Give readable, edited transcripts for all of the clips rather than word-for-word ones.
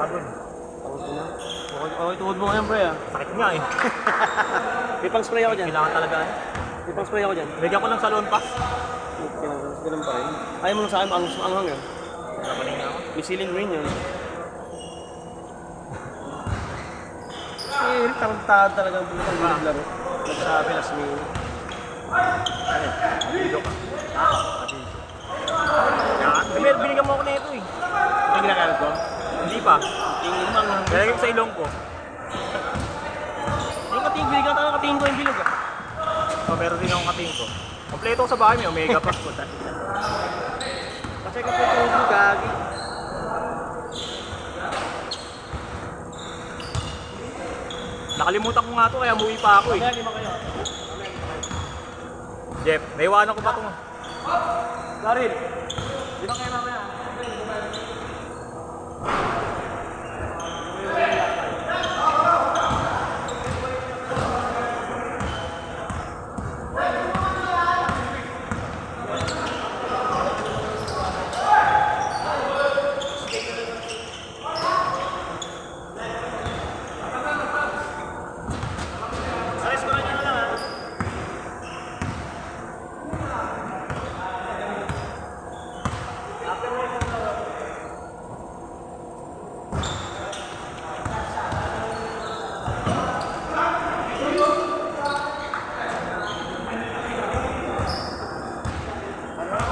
Pagod. Okay, tuhod mo ngayon, pre, ah. Sakit nga eh. May pang spray ako dyan. Kailangan talaga eh. May pang spray ako dyan. Bigyan ko ng salon pass. Ganun pa rin. Ayaw mo lang sa akin, anghang yun. Napaling ako. May ceiling green yun. Eh, tarantado talaga ang puntang laro. Nagsabi, last minute. Ano? Dito ka. Dito. Yan. Binigyan mo ako na ito eh. Ito yung ginagalit ko? Hindi pa. Tingin mo ang Lalagay ko sa ilong ko. yung katingin, binigyan tayo katingin ko yung bilog, ah. Meron din akong katingin ko. Kompleto ko sa bahay, may omega pa. Kasi ka po tuhod mo, gagi. Nakalimutan ko nga to kaya umuwi pa ako eh. Mamaya, lima kayo. Jeff, naiwanan ko ba itong... Daryl, lima kayo mamaya.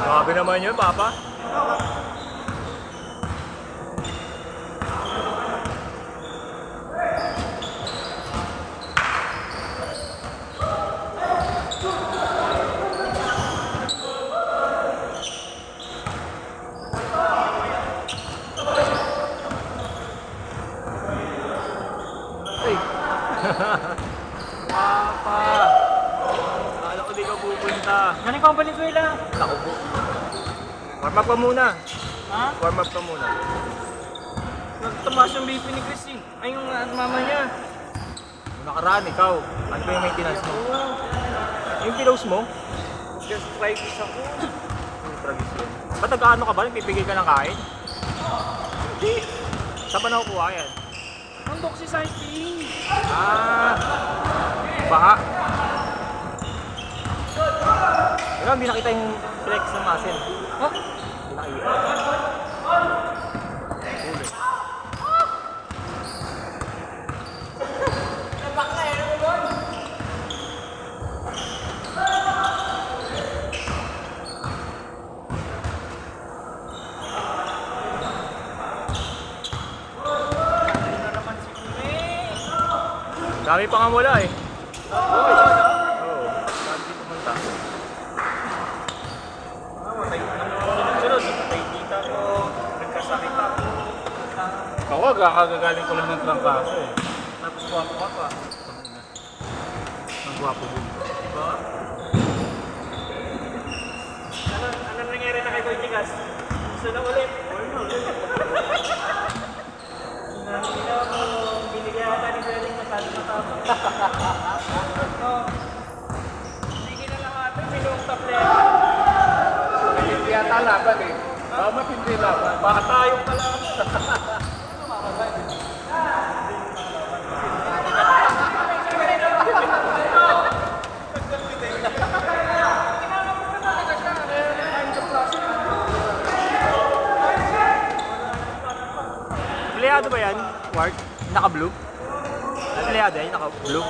Grabe naman yun, Papa. Ay! Papa! Akala ko di ka pupunta. Ganun ko ang Valenzuela. Ako po. Warm up ka muna. Ha? Warm up ka muna. Nagtamas yung BP ni Chris, eh. Ay, yung mama niya. Nung nakaraan, ikaw. Ano ba yung maintenance mo? Yung pillows mo? Just try this ako. Yung tragis yun. Ba't nag-ano ka ba? Nagpipigil ka ng kain? Hindi. Saan ba nakukuha yan? Ang doxycycline. Ah! Baha. Pero hindi nakita yung flex ng muscle. Ha? Hindi nakita. Ulit. Dami pa nga wala eh. Oo. Dami dito pumunta. Sunod, may tita ko. Nagkasakit ako. Ako, kakagagaling ko lang ng trangkaso eh. Tapos guwapo ka pa. Ang gwapo din. Diba? Ano nangyari na kay Boy Tigas? Gusto na ulit. Nangyari mo, binigyan ata ni Beling masyado matapos. Sige na lang ata, pinong taple. Hindi yata laban eh. Matindi laban. Baka tayo pala. Empleyado ba yan, Ward? Naka-blue? Empleyado yan, naka-blue?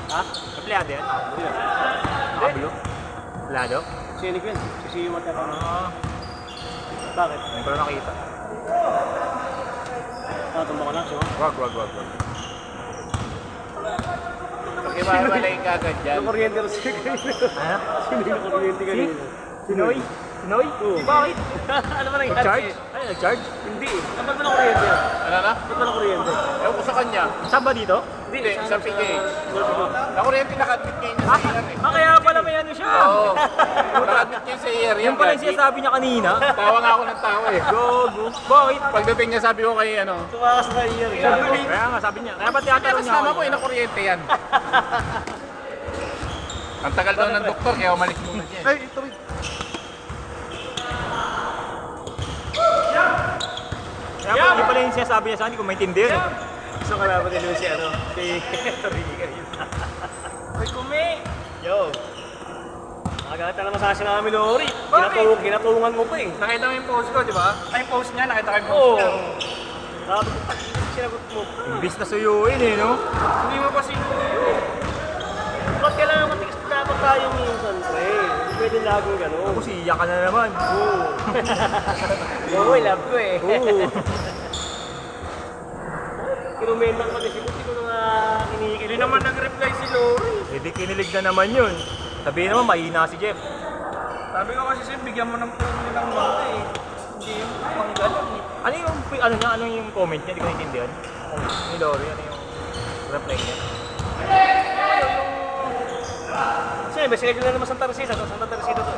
Ha? Empleyado yan, naka-blue? Naka-blue? Empleyado? Sino ko yun? Si Siyo Matera. Bakit? Hindi ko na nakita. Tumba ko lang, siya. Wag. Pag-iwalay ka agad dyan. Yung kuryente rin siya kanina. Ano? Sino yung kuryente kanina? Sinoy? Sinoy? Oo. Bakit? Ano ba nangyari? Nag-charge? Ay, nag-charge? Hindi. Ba't ba na kuryente yan? Ano na? Ba't ba na kuryente? Ewan ko sa kanya. Saan ba dito? Hindi, sa PK. Nakuryente naka-admit ngayon niya sa ER eh. Kaya pala may ano siya. Oo. Naka-admit ngayon sa ER yan. Yung pala yung Gagi. sinasabi niya kanina. Tawa nga ako ng tawa eh. Gogo. Bakit? Pagdating niya sabi ko kay ano. Tumakas na year. Kaya nga sabi niya. Kaya ba't tinatanong niya Kasama ako? ko eh, nakuryente yan. Ang tagal daw ng doktor kaya umalis muna dyan. Ay, ito rin. Kaya pala lang yung sinasabi niya sa akin, hindi ko maintindihan. Eh. So kalaban ni Lucy, ano? Si Toriga yun. Uy, Kumi! Yo! Nakagalit na naman sa asin namin, Lori. Ginatungan mo pa eh. Nakita mo yung post ko, di ba? Ay, yung post niya, nakita ko yung post Oo. niya. Sabi ko, sinagot mo. Imbis na suyuin eh, no? Hindi mo pa sinuyo. Ba't kailangan matigas na dapat tayo minsan, pre? Hindi pwede laging gano'n. Ako siya ka na naman. Oo, love ko eh. Oo. Kinumenta ko kasi buti ko na kinikili. Hindi naman nag-reply si Lori. Eh di kinilig na naman yun. Sabihin naman, mahina si Jeff. Sabi ko kasi sir, bigyan mo ng promo ng mga eh. Hindi yung panggalan eh. Ano yung comment niya? Hindi ko naintindihan. Ni Lori, ano yung reply niya? Kasi may schedule na naman Santa Teresita. Santa Teresita to.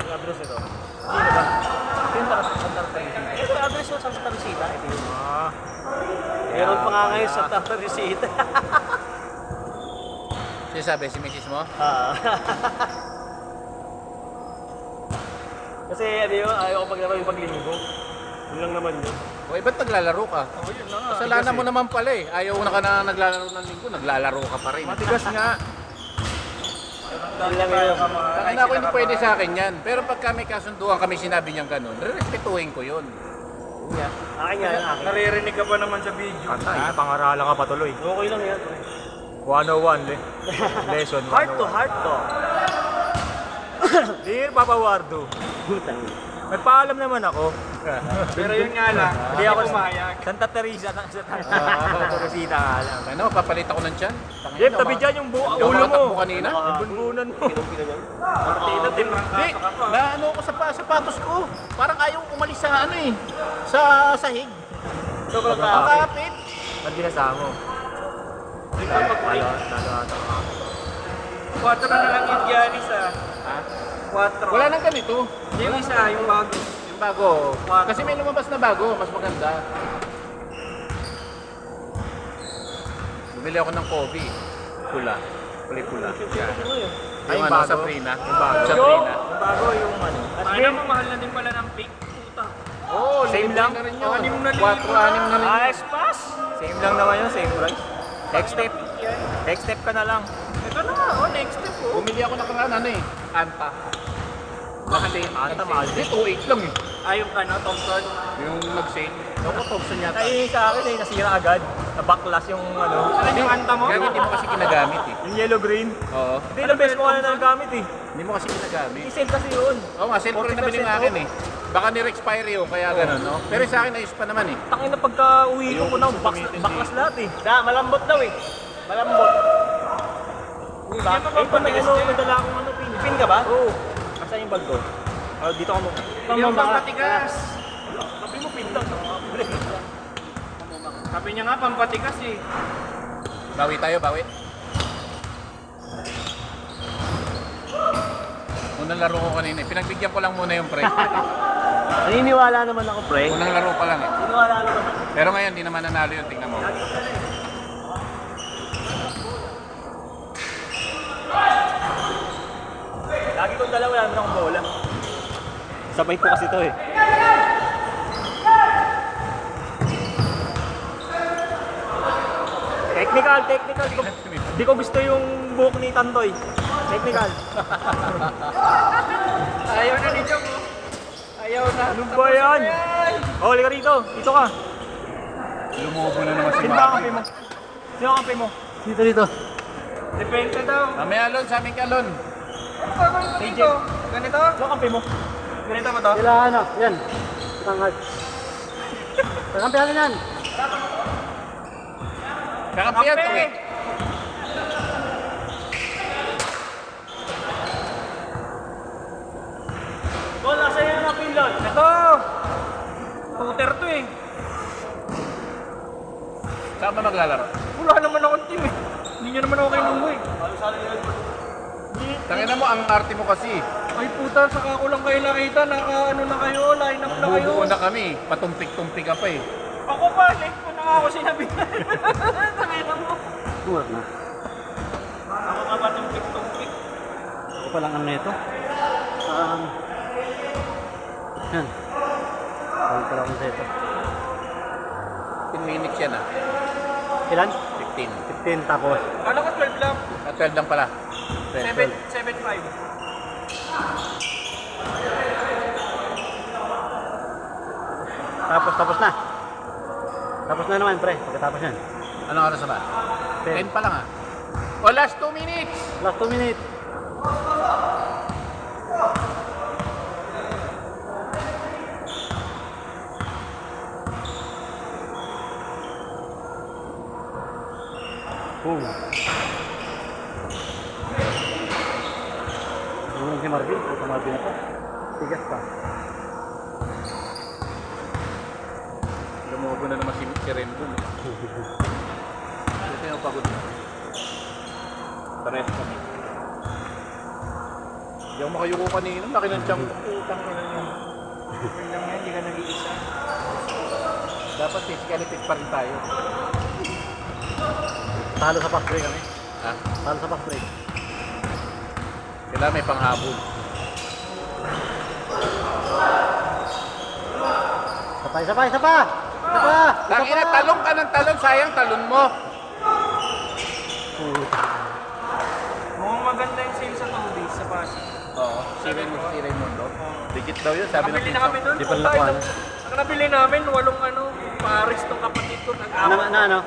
Yung address nito. Sino ba? Sino ba? Santa Teresita? Ito yung address yung Santa Teresita. Ito yun. Ah. Meron pa nga ngayon sa Santa Teresita. Sinasabi, si Mrs. mo? Kasi ano yun, ayaw ko paglaro yung paglinggo. Yun lang naman yun. O, ba't naglalaro ka? Oo, yun na nga. Kasalanan mo naman pala eh. Ayaw na ka na naglalaro ng linggo, naglalaro ka pa rin. Matigas nga. Yun lang yun. Tangina ako hindi pwede sa akin yan. Pero pag kami kasunduan kami sinabi niyang ganun, respetuhin ko yun. Akin nga, akin. Naririnig ka pa naman sa video. Patay, napangaralan ka patuloy. Okay lang yan. 101, lesson 101. Heart to heart to. Dear Papa Wardo, Gutang. nagpaalam naman ako. Pero yun nga lang, Hindi ako pumayag. Santa Teresa na Santa Teresita nga lang. Ano, papalit ako ng tiyan? Jeff, tabi dyan yung ulo mo. Tumatakbo kanina? Yung bunbunan mo. Partida, timrang Hindi, na ano ko sa sapatos ko. Parang ayaw umalis sa ano eh, sa sahig. Sobrang Ang kapit. Pag ginasama mo. Talo ata. 4 na lang yung Giannis ah. Ha? 4. Wala nang ganito. Yung isa, yung bago. Yung bago. Kasi may lumabas na bago, mas maganda. Bumili ako ng Kobe. Pula. Pula. Ay, Yung yung ano, bago. Sabrina. Yung bago. Sabrina. Yung bago yung ano. Ano mo, mahal na din pala ng pick. Puta. Oo, Same lang? na rin yun. 4, 6 na rin. Ayos pass. Same lang naman yun, same price. Next step. Next step ka na lang. Ito na nga, next step oh. Bumili ako ng karaan, ano eh, Anta. Mahal eh. Anta, mahal. Hindi, 2.8 lang eh. Yung ano, Thompson? Yung nag-sale. Ako, Thompson yata. Ay, sa akin eh, nasira agad. Nabaklas yung ano. Ano yung Anta mo? Hindi mo kasi ginagamit eh. Yung yellow-green. Oo. Hindi, ilang beses ko na nagagamit eh. Hindi mo kasi ginagamit. I-sale kasi yun. Oo nga, sale ko rin nabili ng akin eh. Baka ni-expire yun, kaya ganun, no? Pero sa akin, ayos pa naman eh. Tangin na pagka uwi ko na, baklas lahat eh. Malambot daw eh. Malambot. Diba? Eh, kung may ano, may dala akong ano, pin. Pin ka ba? Oo. Asan yung bag ko? Oh, dito ka mo. Yung pampatigas. Sabi mo, pin lang. Sabi niya nga, pampatigas eh. Bawi tayo, bawi. Unang laro ko kanina, pinagbigyan ko lang muna yung pre. Naniniwala naman ako, pre. Unang laro pa lang eh. Naniniwala naman ako. Pero ngayon, di naman nanalo yun, tingnan mo. Lagi kong dala, wala naman akong bola. Sabay ko kasi to eh. Technical. Di ko gusto yung buhok ni Tantoy. Technical. Ayaw na ni Jong. Ayaw na. Ano ba yan? Oh, halika rito. Dito ka. Lumubo na naman si Sino ba ang kampi mo? Sino ang kampi mo? Dito. Depende daw. Mamaya Alon, sa aming Alon. AJ. Ganito? Sino ang kampi mo? Ganito ba to? Sila ano, yan. Tangad. Kakampihan yan. Kakampiyan to eh. Gol, nasa yan ang pinlon. Ito! Tutor to eh. Saan ba maglalaro? Wala naman akong team eh. Hindi nyo naman ako kinungo eh. Tangina mo, ang arte mo kasi. Ay puta, saka ko lang kayo nakita. Naka-ano na kayo, line up na kayo. Bubuo na kami. Patumpik-tumpik ka pa eh. Ako pa, late ko na nga ako sinabi. Tangina mo. Tuwag na. Ako ka patumpik-tumpik. Ako pa lang ang neto. Yan. Balik pala akong neto. minutes yan ah. Ilan? 15. 15 tapos. Kala ko 12 lang. 12 lang pala. 7.5. Tapos na. Tapos na naman, pre. Pagkatapos yan. Anong oras na ba? 10 pa lang ah. O, last 2 minutes! Last 2 minutes. Boom. Ano si Marvin? Ito Marvin na to. Tigas pa. Lumobo na naman si Renzo. Ito yung pagod na. Pares kami. Hindi ako makayuko kanina. Laki ng tiyan ko. Utang ko na yun. Yun lang yan, hindi ka nag-iisa. Dapat physically fit pa rin tayo. Talo sa fast break kami. Ha? Talo sa fast break. Kailangan may panghabol. Isa pa! Isa pa! Tangina, talong ka ng talong. Sayang talon mo. Mukhang maganda yung sale sa Tobis, sa Pasig. Oo. Si Raymundo. Dikit daw yun. Sabi ng Nakabili na kami doon. Di pa lakuan. Ang nabili namin, 8 Paris tong kapatid ko. Nag-awat. Na ano?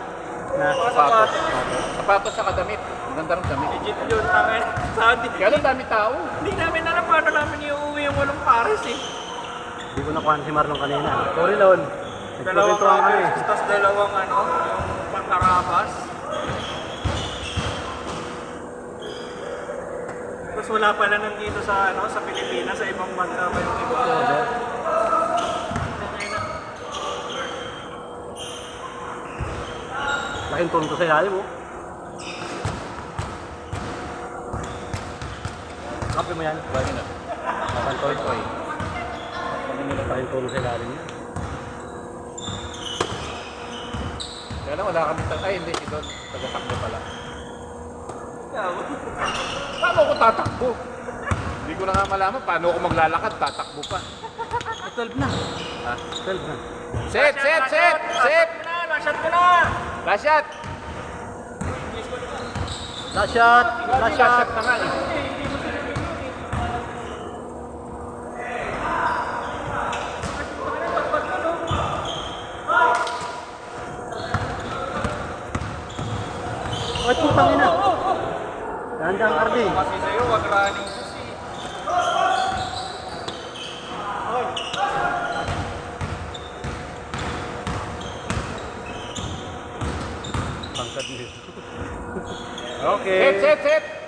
Na Mga Sapatos. sapatos. Sapatos sa kadamit. Ang ganda ng damit. Legit yun, tangin. Saan di? Kaya lang dami tao. Hindi namin alam paano namin iuwi yung 8 Paris eh. Hindi ko nakuha si Marlon kanina. Sorry, Lon. Dalawang Nagpapintuhan kami. Paris, tapos dalawang yung pangkarabas. Tapos wala pala nandito sa sa Pilipinas, sa ibang bansa pa yung iba. Laking tulong ko sa ilalim mo. Kape mo yan. Bagay na. Pantoy. Toy. Laking tulong sa ilalim niya. Kaya lang wala kami ay hindi. Ito. Taga-takbo pala. Paano ako tatakbo? Hindi ko na nga malaman. Paano ako maglalakad? Tatakbo pa. 12 na. Ha? 12 na. Set! Lashat ko na! Last shot! Last shot! Last shot na nga eh. Ay, putang ina. Dahan-dahan, Ardi. Kasi sa'yo, wag running susi. Bangkad nito. Set!